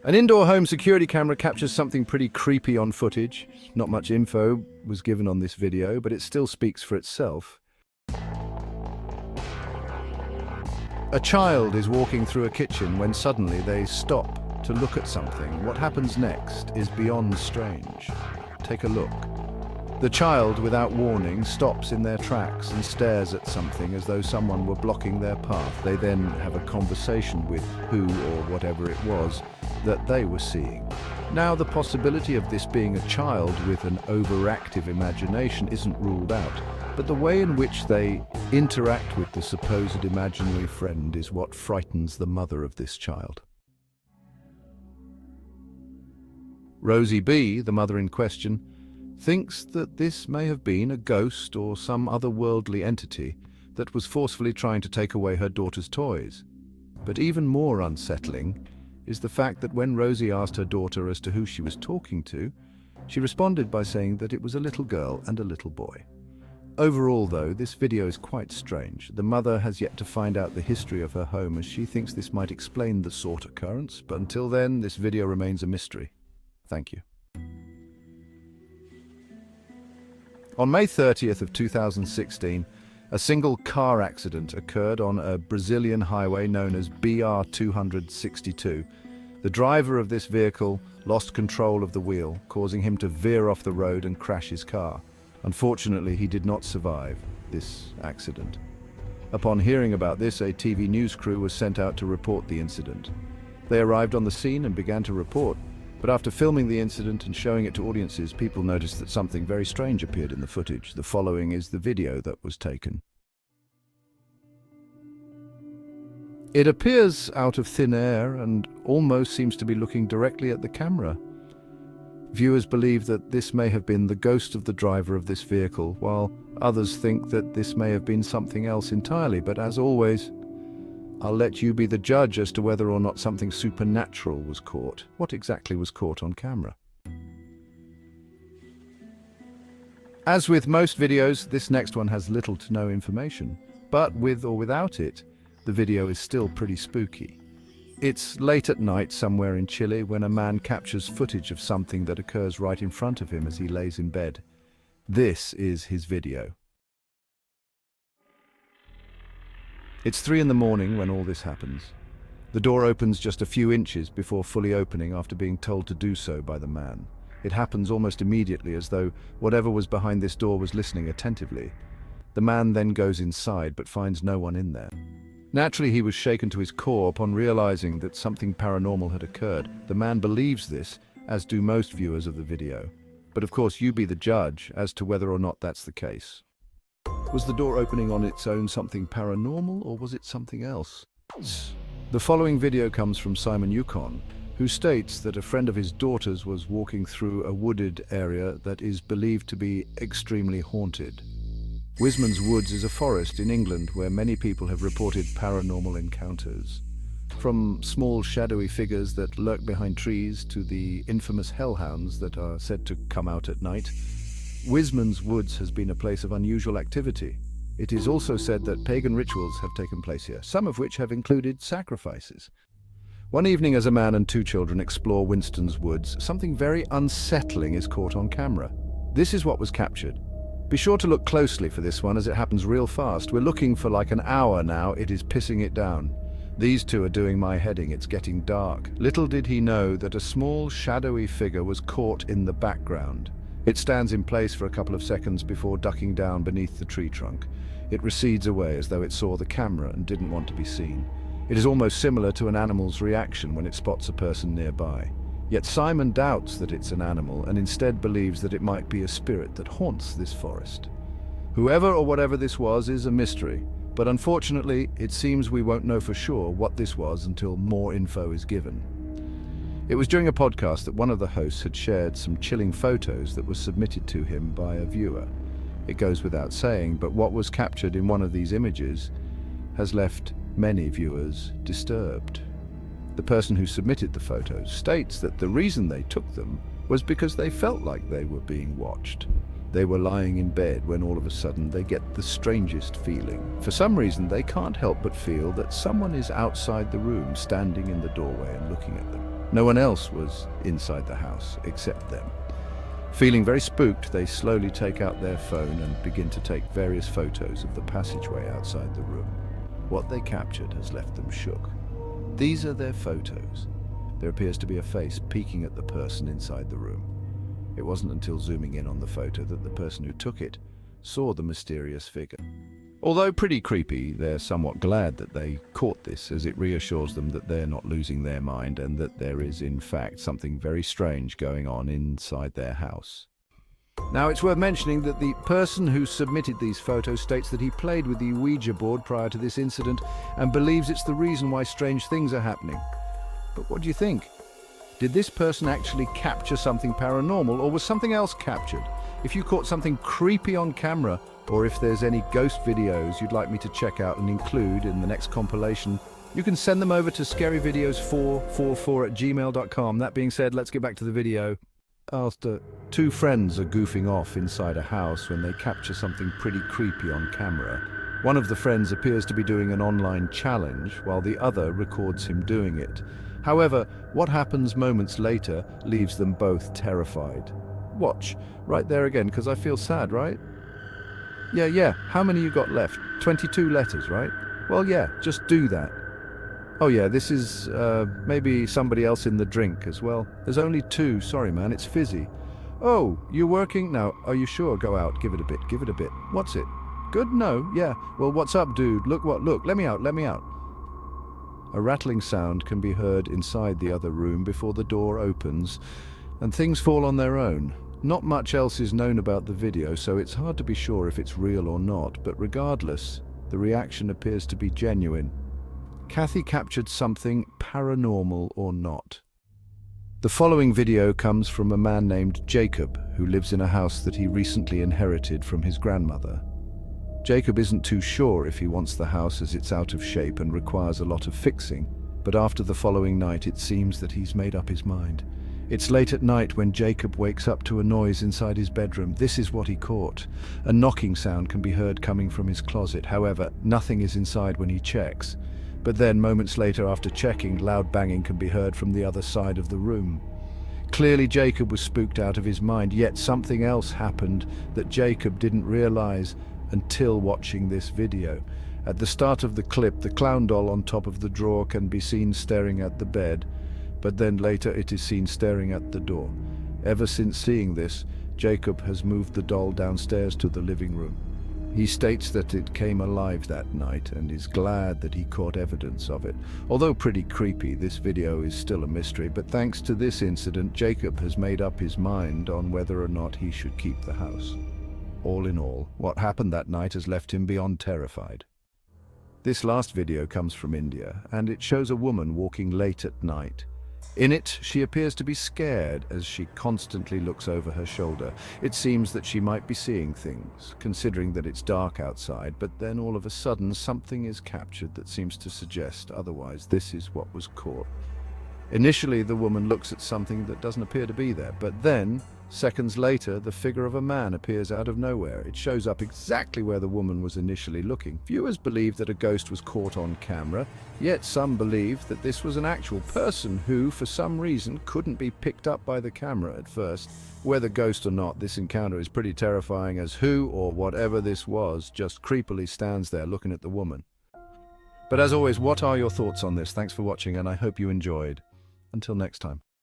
An indoor home security camera captures something pretty creepy on footage. Not much info was given on this video, but it still speaks for itself. A child is walking through a kitchen when suddenly they stop to look at something. What happens next is beyond strange. Take a look. The child, without warning, stops in their tracks and stares at something as though someone were blocking their path. They then have a conversation with who or whatever it was that they were seeing. Now, the possibility of this being a child with an overactive imagination isn't ruled out, but the way in which they interact with the supposed imaginary friend is what frightens the mother of this child. Rosie B., the mother in question, thinks that this may have been a ghost or some otherworldly entity that was forcefully trying to take away her daughter's toys. But even more unsettling is the fact that when Rosie asked her daughter as to who she was talking to, she responded by saying that it was a little girl and a little boy. Overall, though, this video is quite strange. The mother has yet to find out the history of her home, as she thinks this might explain the sort occurrence, but until then, this video remains a mystery. Thank you. On May 30th of 2016, a single car accident occurred on a Brazilian highway known as BR 262. The driver of this vehicle lost control of the wheel, causing him to veer off the road and crash his car. Unfortunately, he did not survive this accident. Upon hearing about this, a TV news crew was sent out to report the incident. They arrived on the scene and began to report. But after filming the incident and showing it to audiences, people noticed that something very strange appeared in the footage. The following is the video that was taken. It appears out of thin air and almost seems to be looking directly at the camera. Viewers believe that this may have been the ghost of the driver of this vehicle, while others think that this may have been something else entirely. But as always, I'll let you be the judge as to whether or not something supernatural was caught. What exactly was caught on camera? As with most videos, this next one has little to no information. But with or without it, the video is still pretty spooky. It's late at night somewhere in Chile when a man captures footage of something that occurs right in front of him as he lays in bed. This is his video. It's 3 in the morning when all this happens. The door opens just a few inches before fully opening after being told to do so by the man. It happens almost immediately, as though whatever was behind this door was listening attentively. The man then goes inside but finds no one in there. Naturally, he was shaken to his core upon realizing that something paranormal had occurred. The man believes this, as do most viewers of the video. But of course, you be the judge as to whether or not that's the case. Was the door opening on its own something paranormal, or was it something else? The following video comes from Simon Yukon, who states that a friend of his daughter's was walking through a wooded area that is believed to be extremely haunted. Wisman's Woods is a forest in England where many people have reported paranormal encounters. From small shadowy figures that lurk behind trees to the infamous hellhounds that are said to come out at night, Wisman's Woods has been a place of unusual activity. It is also said that pagan rituals have taken place here, some of which have included sacrifices. One evening, as a man and 2 children explore Winston's Woods, something very unsettling is caught on camera. This is what was captured. Be sure to look closely for this one, as it happens real fast. We're looking for like an hour now. It is pissing it down. These two are doing my heading. It's getting dark. Little did he know that a small shadowy figure was caught in the background. It stands in place for a couple of seconds before ducking down beneath the tree trunk. It recedes away as though it saw the camera and didn't want to be seen. It is almost similar to an animal's reaction when it spots a person nearby. Yet Simon doubts that it's an animal and instead believes that it might be a spirit that haunts this forest. Whoever or whatever this was is a mystery, but unfortunately it seems we won't know for sure what this was until more info is given. It was during a podcast that one of the hosts had shared some chilling photos that were submitted to him by a viewer. It goes without saying, but what was captured in one of these images has left many viewers disturbed. The person who submitted the photos states that the reason they took them was because they felt like they were being watched. They were lying in bed when all of a sudden they get the strangest feeling. For some reason, they can't help but feel that someone is outside the room, standing in the doorway and looking at them. No one else was inside the house except them. Feeling very spooked, they slowly take out their phone and begin to take various photos of the passageway outside the room. What they captured has left them shook. These are their photos. There appears to be a face peeking at the person inside the room. It wasn't until zooming in on the photo that the person who took it saw the mysterious figure. Although pretty creepy, they're somewhat glad that they caught this, as it reassures them that they're not losing their mind and that there is, in fact, something very strange going on inside their house. Now, it's worth mentioning that the person who submitted these photos states that he played with the Ouija board prior to this incident and believes it's the reason why strange things are happening. But what do you think? Did this person actually capture something paranormal, or was something else captured? If you caught something creepy on camera, or if there's any ghost videos you'd like me to check out and include in the next compilation, you can send them over to scaryvideos444@gmail.com. That being said, let's get back to the video. After two friends are goofing off inside a house when they capture something pretty creepy on camera. One of the friends appears to be doing an online challenge, while the other records him doing it. However, what happens moments later leaves them both terrified. Watch, right there again, because I feel sad, right? Yeah, how many you got left? 22 letters, right? Well, yeah, just do that. Oh yeah, this is, maybe somebody else in the drink as well. There's only 2, sorry man, it's fizzy. Oh, you're working? Now, are you sure? Go out, give it a bit. What's it? Good? No? Yeah. Well, what's up, dude? Look, let me out. A rattling sound can be heard inside the other room before the door opens, and things fall on their own. Not much else is known about the video, so it's hard to be sure if it's real or not, but regardless, the reaction appears to be genuine. Kathy captured something paranormal or not. The following video comes from a man named Jacob, who lives in a house that he recently inherited from his grandmother. Jacob isn't too sure if he wants the house, as it's out of shape and requires a lot of fixing, but after the following night it seems that he's made up his mind. It's late at night when Jacob wakes up to a noise inside his bedroom. This is what he caught. A knocking sound can be heard coming from his closet. However, nothing is inside when he checks. But then, moments later after checking, loud banging can be heard from the other side of the room. Clearly Jacob was spooked out of his mind, yet something else happened that Jacob didn't realize until watching this video. At the start of the clip, the clown doll on top of the drawer can be seen staring at the bed, but then later it is seen staring at the door. Ever since seeing this, Jacob has moved the doll downstairs to the living room. He states that it came alive that night and is glad that he caught evidence of it. Although pretty creepy, this video is still a mystery, but thanks to this incident, Jacob has made up his mind on whether or not he should keep the house. All in all, what happened that night has left him beyond terrified. This last video comes from India, and it shows a woman walking late at night. In it, she appears to be scared as she constantly looks over her shoulder. It seems that she might be seeing things, considering that it's dark outside, but then all of a sudden something is captured that seems to suggest otherwise. This is what was caught. Initially, the woman looks at something that doesn't appear to be there, but then, seconds later, the figure of a man appears out of nowhere. It shows up exactly where the woman was initially looking. Viewers believe that a ghost was caught on camera, yet some believe that this was an actual person who, for some reason, couldn't be picked up by the camera at first. Whether ghost or not, this encounter is pretty terrifying, as who or whatever this was just creepily stands there looking at the woman. But as always, what are your thoughts on this? Thanks for watching, and I hope you enjoyed. Until next time.